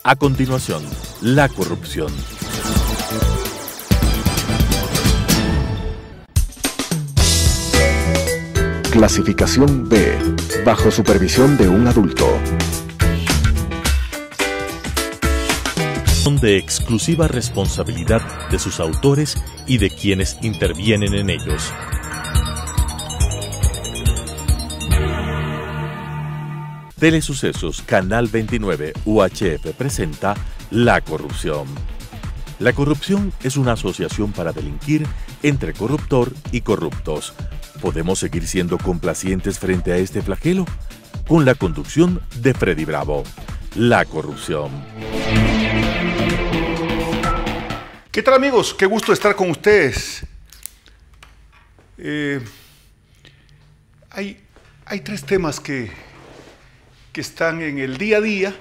A continuación, la corrupción. Clasificación B, bajo supervisión de un adulto. Son de exclusiva responsabilidad de sus autores y de quienes intervienen en ellos. Telesucesos, Canal 29, UHF presenta La Corrupción. La corrupción es una asociación para delinquir entre corruptor y corruptos. ¿Podemos seguir siendo complacientes frente a este flagelo? Con la conducción de Freddy Bravo. La corrupción. ¿Qué tal, amigos? Qué gusto estar con ustedes. Hay tres temas que están en el día a día,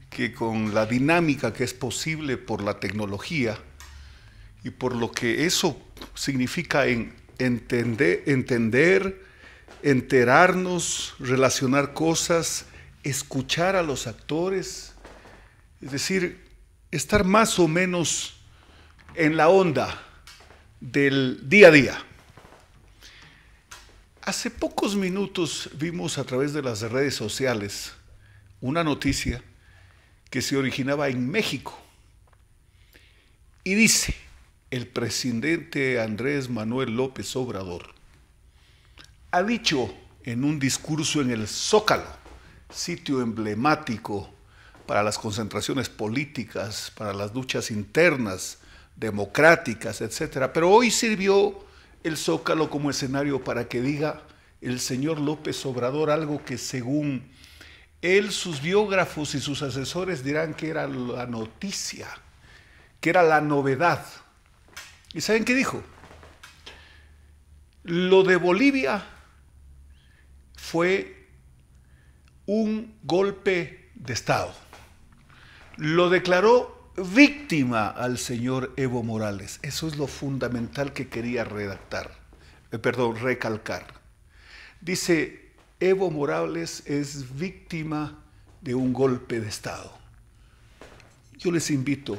que con la dinámica que es posible por la tecnología y por lo que eso significa en entender, enterarnos, relacionar cosas, escuchar a los actores, es decir, estar más o menos en la onda del día a día. Hace pocos minutos vimos a través de las redes sociales una noticia que se originaba en México y dice: el presidente Andrés Manuel López Obrador ha dicho en un discurso en el Zócalo, sitio emblemático para las concentraciones políticas, para las luchas internas, democráticas, etc. Pero hoy sirvió el Zócalo como escenario para que diga el señor López Obrador algo que, según él, sus biógrafos y sus asesores dirán que era la noticia, que era la novedad. ¿Y saben qué dijo? Lo de Bolivia fue un golpe de Estado. Lo declaró víctima al señor Evo Morales. Eso es lo fundamental que quería recalcar. Dice: Evo Morales es víctima de un golpe de Estado. Yo les invito,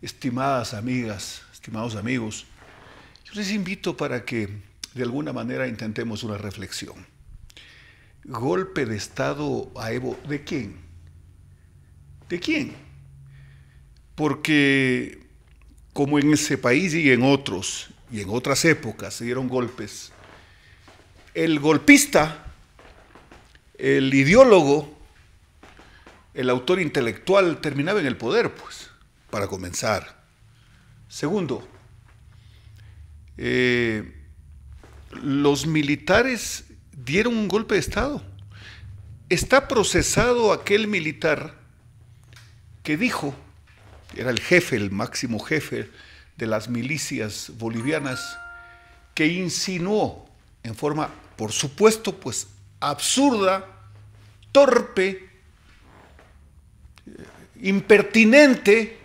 estimadas amigas, estimados amigos, yo les invito para que de alguna manera intentemos una reflexión. ¿Golpe de Estado a Evo? ¿De quién? ¿De quién? Porque como en ese país y en otros, y en otras épocas se dieron golpes, el golpista, el ideólogo, el autor intelectual terminaba en el poder, pues, para comenzar. Segundo, los militares dieron un golpe de Estado. Está procesado aquel militar que dijo, era el jefe, el máximo jefe de las milicias bolivianas, que insinuó en forma, por supuesto, pues absurda, torpe, impertinente,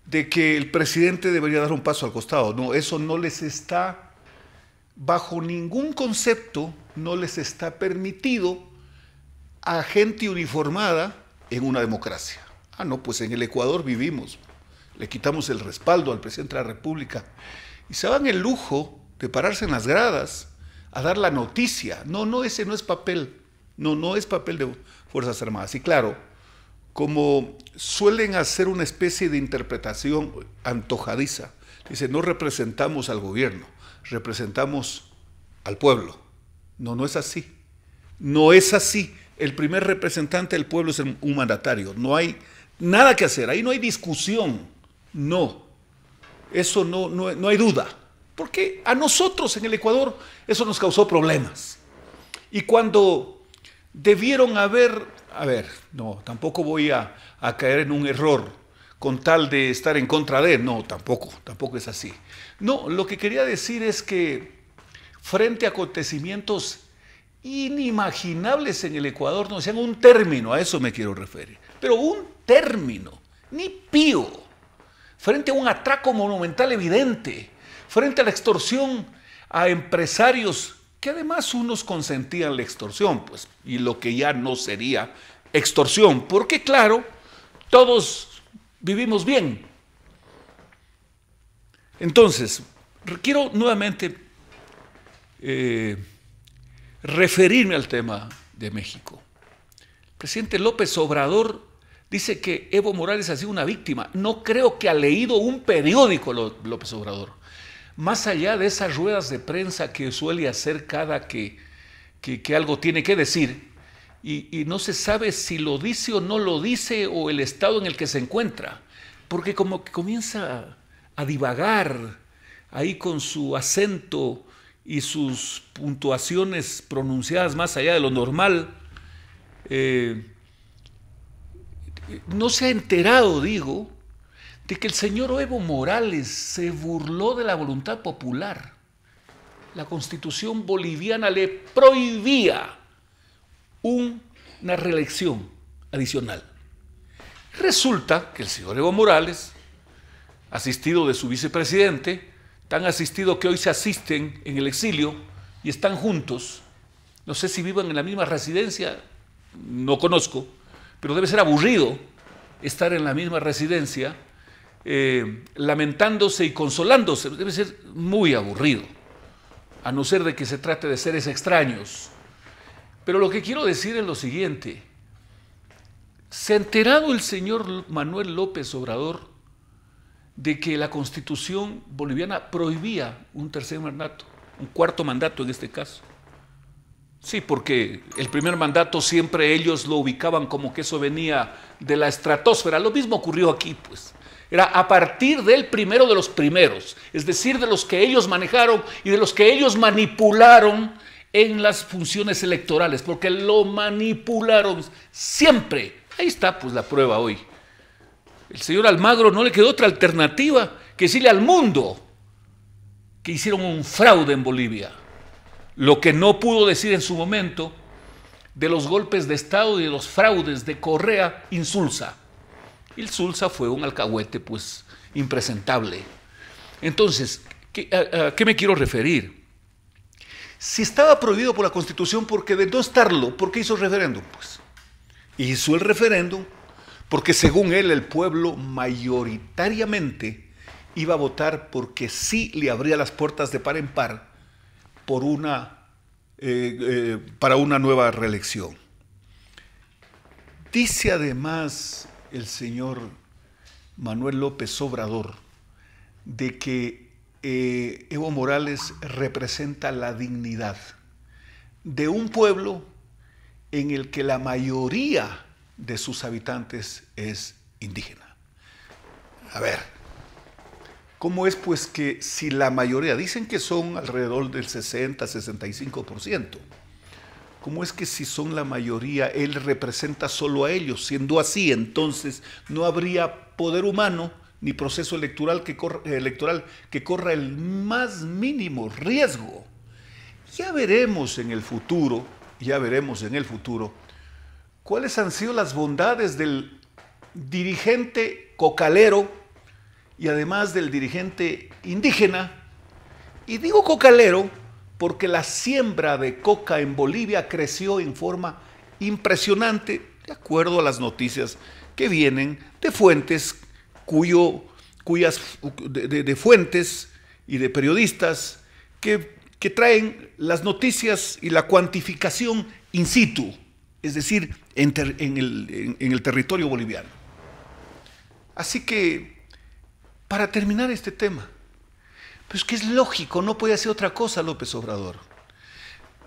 de que el presidente debería dar un paso al costado. No, eso no les está, bajo ningún concepto, no les está permitido a gente uniformada en una democracia. Ah, no, pues en el Ecuador vivimos, le quitamos el respaldo al presidente de la República y se dan el lujo de pararse en las gradas a dar la noticia. No, ese no es papel, no es papel de Fuerzas Armadas. Y claro, como suelen hacer una especie de interpretación antojadiza, dice: no representamos al gobierno, representamos al pueblo. No es así, no es así. El primer representante del pueblo es un mandatario, no hay nada que hacer, ahí no hay discusión, no, eso no hay duda, porque a nosotros en el Ecuador eso nos causó problemas. Y cuando debieron no, tampoco voy a caer en un error con tal de estar en contra de él, no, tampoco es así. No, lo que quería decir es que frente a acontecimientos inimaginables en el Ecuador, no sean un término, a eso me quiero referir, pero un término, ni pío, frente a un atraco monumental evidente, frente a la extorsión a empresarios que además unos consentían la extorsión, pues, y lo que ya no sería extorsión, porque claro, todos vivimos bien. Entonces, quiero nuevamente referirme al tema de México. El presidente López Obrador dice que Evo Morales ha sido una víctima. No creo que ha leído un periódico López Obrador. Más allá de esas ruedas de prensa que suele hacer cada que algo tiene que decir, y no se sabe si lo dice o no lo dice, o el estado en el que se encuentra, porque como que comienza a divagar ahí con su acento y sus puntuaciones pronunciadas más allá de lo normal. No se ha enterado, digo, de que el señor Evo Morales se burló de la voluntad popular. La Constitución boliviana le prohibía una reelección adicional. Resulta que el señor Evo Morales, asistido de su vicepresidente, tan asistido que hoy se asisten en el exilio y están juntos, no sé si vivan en la misma residencia, no conozco, pero debe ser aburrido estar en la misma residencia, lamentándose y consolándose, debe ser muy aburrido, a no ser de que se trate de seres extraños. Pero lo que quiero decir es lo siguiente: ¿se ha enterado el señor Manuel López Obrador de que la Constitución boliviana prohibía un tercer mandato, un cuarto mandato en este caso? Sí, porque el primer mandato siempre ellos lo ubicaban como que eso venía de la estratosfera. Lo mismo ocurrió aquí, pues. Era a partir del primero de los primeros, es decir, de los que ellos manejaron y de los que ellos manipularon en las funciones electorales, porque lo manipularon siempre. Ahí está, pues, la prueba hoy. El señor Almagro no le quedó otra alternativa que decirle al mundo que hicieron un fraude en Bolivia. Lo que no pudo decir en su momento de los golpes de Estado y de los fraudes de Correa Insulza. Insulza fue un alcahuete, pues, impresentable. Entonces, ¿a qué me quiero referir? Si estaba prohibido por la Constitución, porque de no estarlo, ¿por qué hizo el referéndum? Pues hizo el referéndum porque, según él, el pueblo mayoritariamente iba a votar porque sí le abría las puertas de par en par para una nueva reelección. Dice además el señor Manuel López Obrador de que Evo Morales representa la dignidad de un pueblo en el que la mayoría de sus habitantes es indígena. A ver, ¿cómo es pues que si la mayoría, dicen que son alrededor del 60-65%, ¿cómo es que si son la mayoría, él representa solo a ellos? Siendo así, entonces no habría poder humano ni proceso electoral que corra el más mínimo riesgo. Ya veremos en el futuro, cuáles han sido las bondades del dirigente cocalero y además del dirigente indígena. Y digo cocalero porque la siembra de coca en Bolivia creció en forma impresionante, de acuerdo a las noticias que vienen de fuentes de fuentes y de periodistas que traen las noticias y la cuantificación in situ, es decir, en el territorio boliviano. Así que, para terminar este tema, pues que es lógico, no puede hacer otra cosa López Obrador.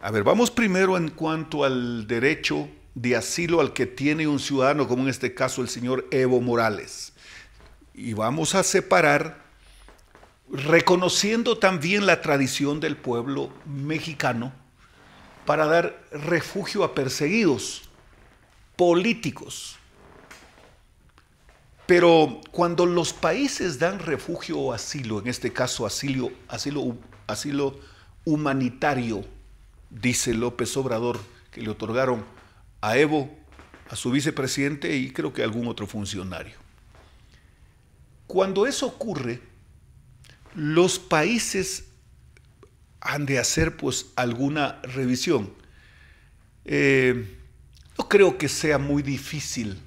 A ver, vamos primero en cuanto al derecho de asilo al que tiene un ciudadano, como en este caso el señor Evo Morales. Y vamos a separar, reconociendo también la tradición del pueblo mexicano para dar refugio a perseguidos políticos. Pero cuando los países dan refugio o asilo, en este caso asilo humanitario, dice López Obrador, que le otorgaron a Evo, a su vicepresidente y creo que a algún otro funcionario. Cuando eso ocurre, los países han de hacer pues alguna revisión. No creo que sea muy difícil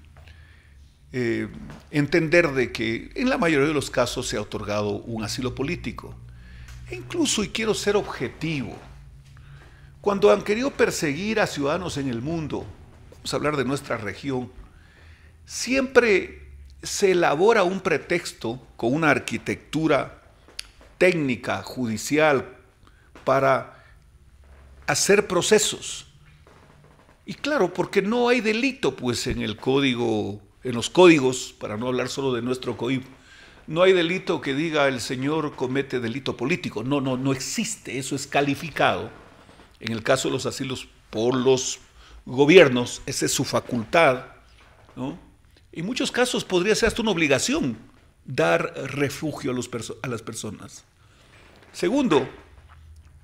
entender de que en la mayoría de los casos se ha otorgado un asilo político. E incluso, y quiero ser objetivo, cuando han querido perseguir a ciudadanos en el mundo, vamos a hablar de nuestra región, siempre se elabora un pretexto con una arquitectura técnica, judicial, para hacer procesos. Y claro, porque no hay delito, pues en el código, en los códigos, para no hablar solo de nuestro código, no hay delito que diga el señor comete delito político. No existe, eso es calificado. En el caso de los asilos por los gobiernos, esa es su facultad, ¿no? En muchos casos podría ser hasta una obligación dar refugio a las personas. Segundo,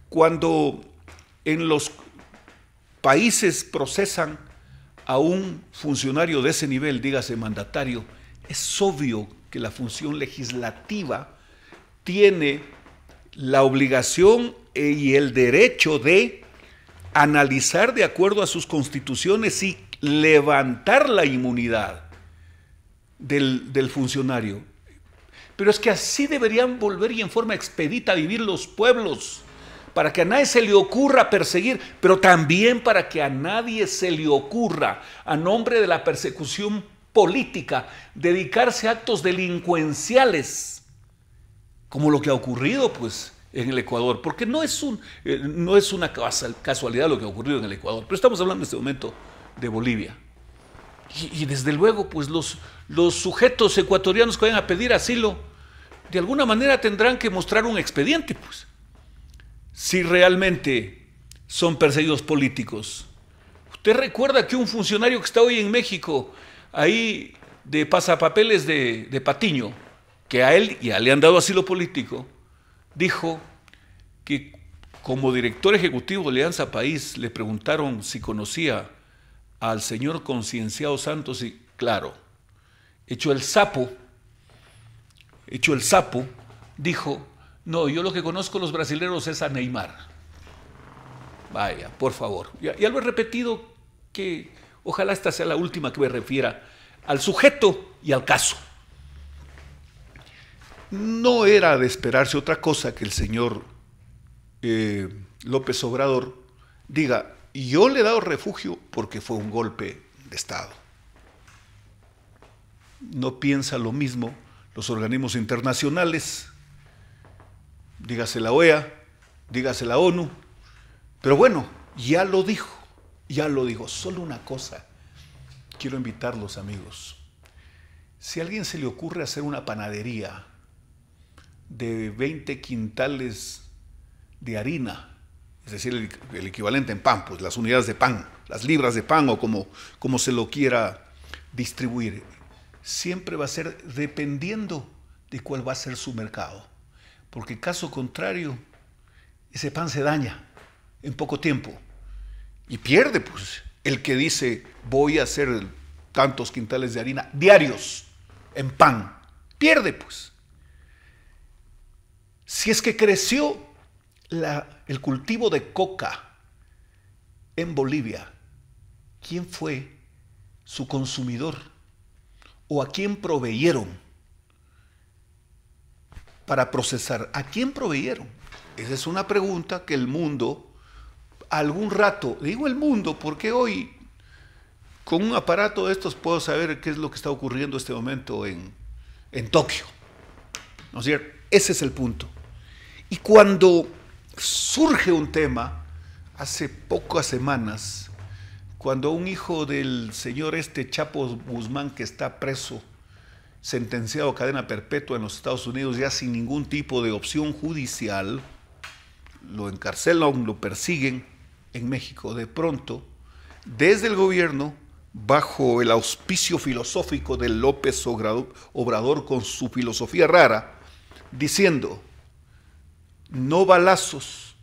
cuando en los países procesan a un funcionario de ese nivel, dígase mandatario, es obvio que la función legislativa tiene la obligación y el derecho de analizar de acuerdo a sus constituciones y levantar la inmunidad del funcionario. Pero es que así deberían volver y en forma expedita a vivir los pueblos, para que a nadie se le ocurra perseguir, pero también para que a nadie se le ocurra, a nombre de la persecución política, dedicarse a actos delincuenciales, como lo que ha ocurrido, pues, en el Ecuador, porque no es una casualidad lo que ha ocurrido en el Ecuador, pero estamos hablando en este momento de Bolivia. Y desde luego, pues los sujetos ecuatorianos que vayan a pedir asilo, de alguna manera tendrán que mostrar un expediente, pues, si realmente son perseguidos políticos. Usted recuerda que un funcionario que está hoy en México, ahí de pasapapeles de Patiño, que a él ya le han dado asilo político, dijo que como director ejecutivo de Alianza País le preguntaron si conocía al señor Concienciado Santos y claro, hecho el sapo, dijo, no, yo lo que conozco los brasileños es a Neymar. Vaya, por favor. Ya lo he repetido, que ojalá esta sea la última que me refiera al sujeto y al caso. No era de esperarse otra cosa que el señor López Obrador diga, yo le he dado refugio porque fue un golpe de Estado. No piensa lo mismo los organismos internacionales, dígase la OEA, dígase la ONU, pero bueno, ya lo dijo. Solo una cosa, quiero invitarlos, amigos. Si a alguien se le ocurre hacer una panadería de 20 quintales de harina, es decir, el equivalente en pan, pues las unidades de pan, las libras de pan o como se lo quiera distribuir, siempre va a ser dependiendo de cuál va a ser su mercado. Porque caso contrario, ese pan se daña en poco tiempo y pierde, pues, el que dice voy a hacer tantos quintales de harina diarios en pan, pierde, pues. Si es que creció el cultivo de coca en Bolivia, ¿quién fue su consumidor? ¿O a quién proveyeron para procesar? ¿A quién proveyeron? Esa es una pregunta que el mundo, algún rato, digo el mundo porque hoy con un aparato de estos puedo saber qué es lo que está ocurriendo en este momento en Tokio, ¿no es cierto? Ese es el punto. Y cuando surge un tema, hace pocas semanas, cuando un hijo del señor Chapo Guzmán, que está preso, sentenciado a cadena perpetua en los Estados Unidos, ya sin ningún tipo de opción judicial, lo encarcelan, lo persiguen en México. De pronto, desde el gobierno, bajo el auspicio filosófico de López Obrador con su filosofía rara, diciendo, no balazos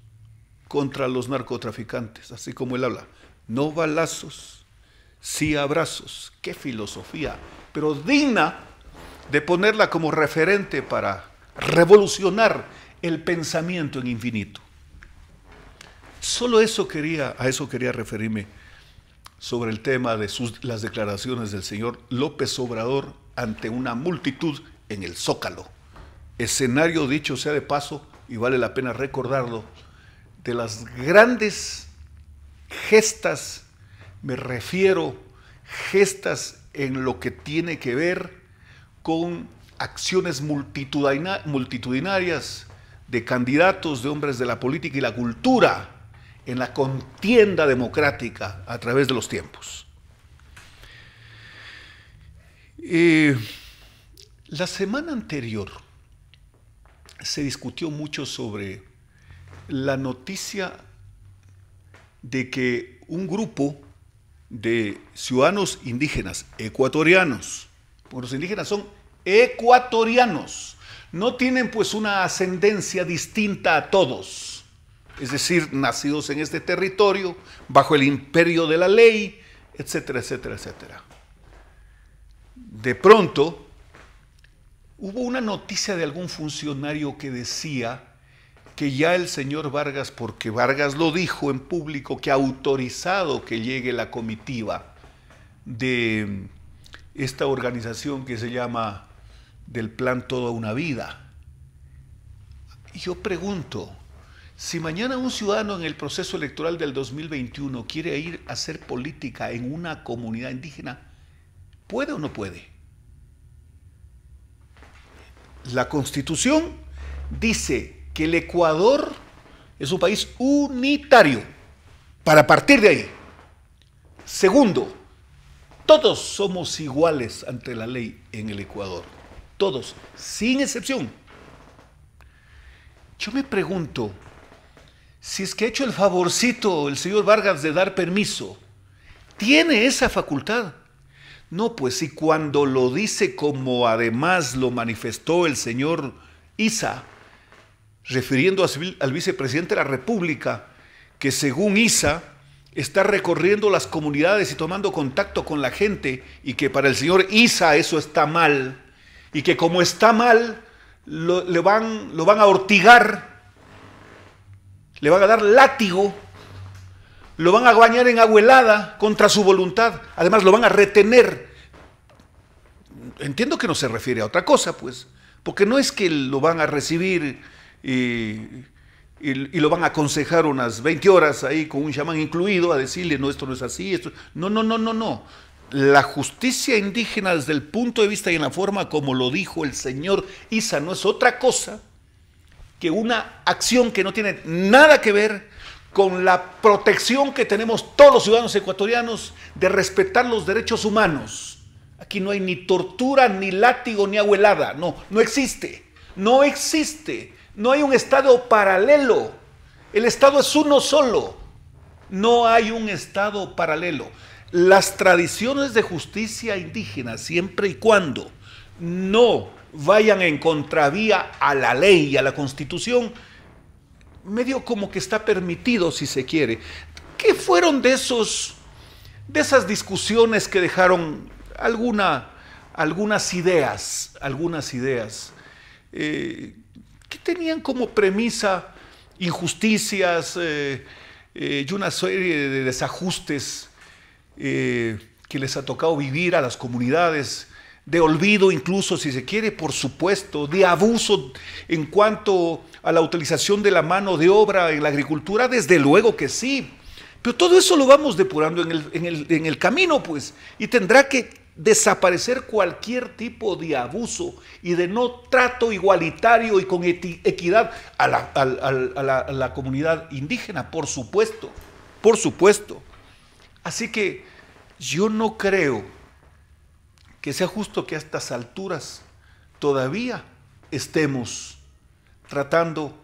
contra los narcotraficantes, así como él habla, no balazos, sí abrazos. Qué filosofía, pero digna de ponerla como referente para revolucionar el pensamiento en infinito. Solo a eso quería referirme. sobre el tema de las declaraciones del señor López Obrador ante una multitud en el Zócalo. Escenario, dicho sea de paso, y vale la pena recordarlo, de las grandes gestas, me refiero gestas en lo que tiene que ver con acciones multitudinarias de candidatos, de hombres de la política y la cultura en la contienda democrática a través de los tiempos. La semana anterior se discutió mucho sobre la noticia de que un grupo de ciudadanos indígenas ecuatorianos, porque los indígenas son ecuatorianos, no tienen pues una ascendencia distinta a todos, es decir, nacidos en este territorio, bajo el imperio de la ley, etcétera, etcétera, etcétera. De pronto, hubo una noticia de algún funcionario que decía que ya el señor Vargas, porque Vargas lo dijo en público, que ha autorizado que llegue la comitiva de esta organización que se llama del Plan Toda una Vida. Y yo pregunto, si mañana un ciudadano en el proceso electoral del 2021 quiere ir a hacer política en una comunidad indígena, ¿puede o no puede? La Constitución dice que el Ecuador es un país unitario, para partir de ahí. Segundo, todos somos iguales ante la ley en el Ecuador, todos, sin excepción. Yo me pregunto, si es que ha hecho el favorcito el señor Vargas de dar permiso, ¿tiene esa facultad? No, pues si cuando lo dice, como además lo manifestó el señor Issa, refiriendo al vicepresidente de la República, que según Issa está recorriendo las comunidades y tomando contacto con la gente, y que para el señor Issa eso está mal, y que como está mal, lo van a ortigar, le van a dar látigo, lo van a bañar en agua helada contra su voluntad, además lo van a retener. Entiendo que no se refiere a otra cosa, pues, porque no es que lo van a recibir y lo van a aconsejar unas 20 horas ahí con un chamán incluido a decirle, no, esto no es así, esto... No. La justicia indígena desde el punto de vista y en la forma como lo dijo el señor Issa no es otra cosa que una acción que no tiene nada que ver con la protección que tenemos todos los ciudadanos ecuatorianos de respetar los derechos humanos. Aquí no hay ni tortura, ni látigo, ni agua helada. No existe. No existe. No hay un Estado paralelo. El Estado es uno solo. No hay un Estado paralelo. Las tradiciones de justicia indígena, siempre y cuando no vayan en contravía a la ley y a la Constitución, medio como que está permitido, si se quiere. ¿Qué fueron de esas discusiones que dejaron algunas ideas que tenían como premisa injusticias y una serie de desajustes que les ha tocado vivir a las comunidades, de olvido incluso, si se quiere, por supuesto, de abuso en cuanto a la utilización de la mano de obra en la agricultura? Desde luego que sí, pero todo eso lo vamos depurando en el camino, pues, y tendrá que desaparecer cualquier tipo de abuso y de no trato igualitario y con equidad a la comunidad indígena, por supuesto. Así que yo no creo que sea justo que a estas alturas todavía estemos tratando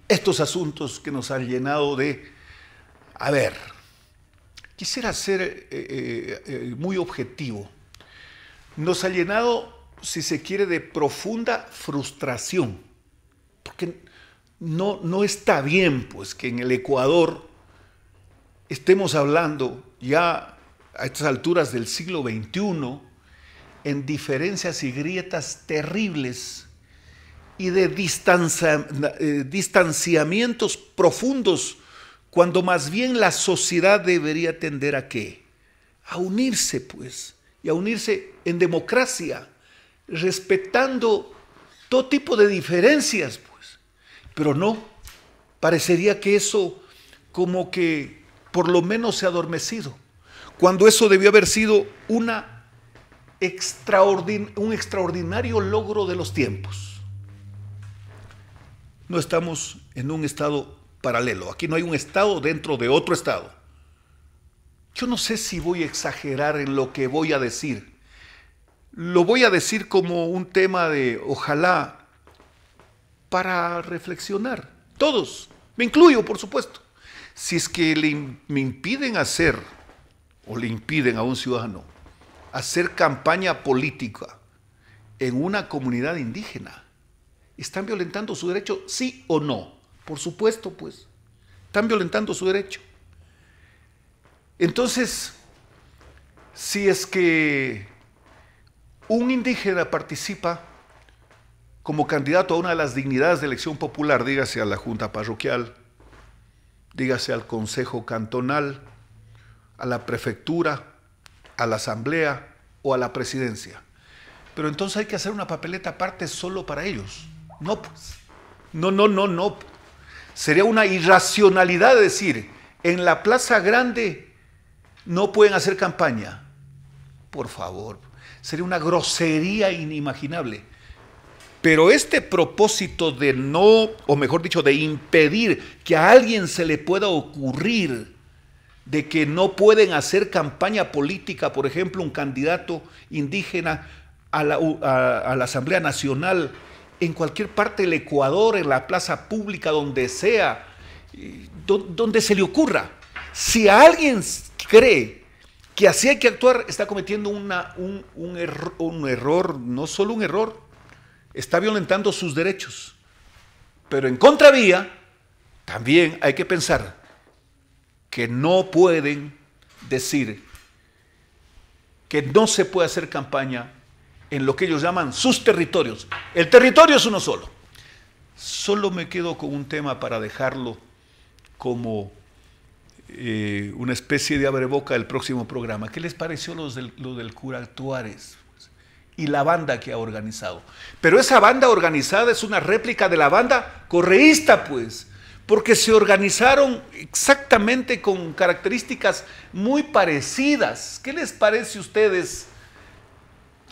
estos asuntos que nos han llenado de... A ver, quisiera ser muy objetivo. Nos ha llenado, si se quiere, de profunda frustración, porque no está bien, pues, que en el Ecuador estemos hablando ya a estas alturas del siglo XXI en diferencias y grietas terribles y de distanciamientos profundos, cuando más bien la sociedad debería tender a ¿qué? a unirse, pues, y a unirse en democracia, respetando todo tipo de diferencias, pues. Pero no, parecería que eso como que por lo menos se ha adormecido, cuando eso debió haber sido un extraordinario logro de los tiempos. No estamos en un estado paralelo, aquí no hay un estado dentro de otro estado. Yo no sé si voy a exagerar en lo que voy a decir. Lo voy a decir como un tema de, ojalá, para reflexionar. Todos, me incluyo, por supuesto. Si es que me impiden hacer, o le impiden a un ciudadano, hacer campaña política en una comunidad indígena, ¿están violentando su derecho, sí o no? Por supuesto, pues, están violentando su derecho. Entonces, si es que un indígena participa como candidato a una de las dignidades de elección popular, dígase a la Junta Parroquial, dígase al Consejo Cantonal, a la Prefectura, a la Asamblea o a la Presidencia, pero entonces hay que hacer una papeleta aparte solo para ellos. No, pues, no. Sería una irracionalidad decir, en la Plaza Grande no pueden hacer campaña. Por favor, sería una grosería inimaginable. Pero este propósito de no, o mejor dicho, de impedir que a alguien se le pueda ocurrir de que no pueden hacer campaña política, por ejemplo, un candidato indígena a la Asamblea Nacional, en cualquier parte del Ecuador, en la plaza pública, donde sea, donde se le ocurra. Si alguien cree que así hay que actuar, está cometiendo un error, no solo un error, está violentando sus derechos. Pero en contravía, también hay que pensar que no pueden decir que no se puede hacer campaña en lo que ellos llaman sus territorios. El territorio es uno solo. Solo me quedo con un tema para dejarlo como una especie de abreboca del próximo programa. ¿Qué les pareció lo del cura Tuárez y la banda que ha organizado? Pero esa banda organizada es una réplica de la banda correísta, pues, porque se organizaron exactamente con características muy parecidas. ¿Qué les parece a ustedes?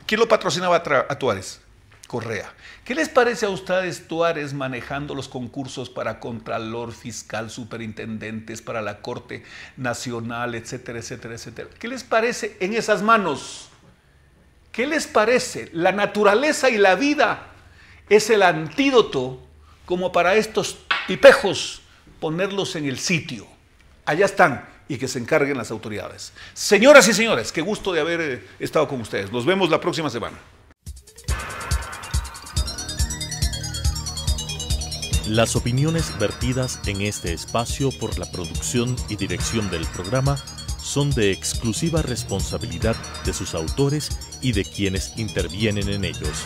¿Quién lo patrocinaba a Tuárez? Correa. ¿Qué les parece a ustedes Tuárez manejando los concursos para contralor, fiscal, superintendentes, para la Corte Nacional, etcétera, etcétera, etcétera? ¿Qué les parece en esas manos? ¿Qué les parece? La naturaleza y la vida es el antídoto como para estos tipejos ponerlos en el sitio. Allá están y que se encarguen las autoridades. Señoras y señores, qué gusto de haber estado con ustedes. Nos vemos la próxima semana. Las opiniones vertidas en este espacio por la producción y dirección del programa son de exclusiva responsabilidad de sus autores y de quienes intervienen en ellos.